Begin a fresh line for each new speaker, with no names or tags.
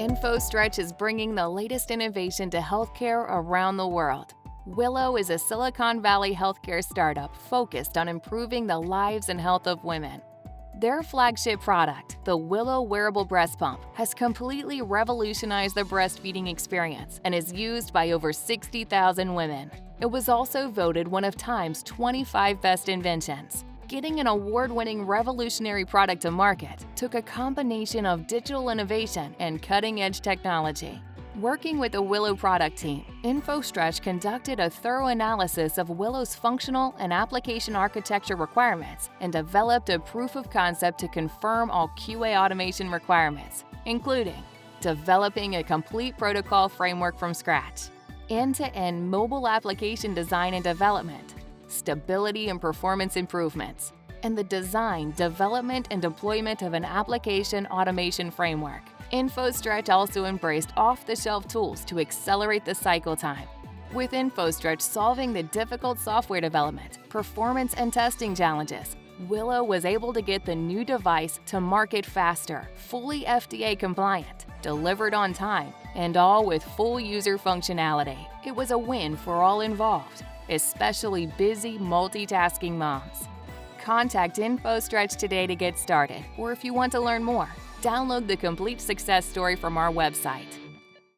InfoStretch is bringing the latest innovation to healthcare around the world. Willow is a Silicon Valley healthcare startup focused on improving the lives and health of women. Their flagship product, the Willow Wearable Breast Pump, has completely revolutionized the breastfeeding experience and is used by over 60,000 women. It was also voted one of Time's 25 best inventions. Getting an award-winning revolutionary product to market took a combination of digital innovation and cutting-edge technology. Working with the Willow product team, InfoStretch conducted a thorough analysis of Willow's functional and application architecture requirements and developed a proof of concept to confirm all QA automation requirements, including developing a complete protocol framework from scratch, end-to-end mobile application design and development, stability and performance improvements, and the design, development, and deployment of an application automation framework. InfoStretch also embraced off-the-shelf tools to accelerate the cycle time. With InfoStretch solving the difficult software development, performance, and testing challenges, Willow was able to get the new device to market faster, fully FDA compliant, delivered on time, and all with full user functionality. It was a win for all involved, especially busy, multitasking moms. Contact InfoStretch today to get started, or if you want to learn more, download the complete success story from our website.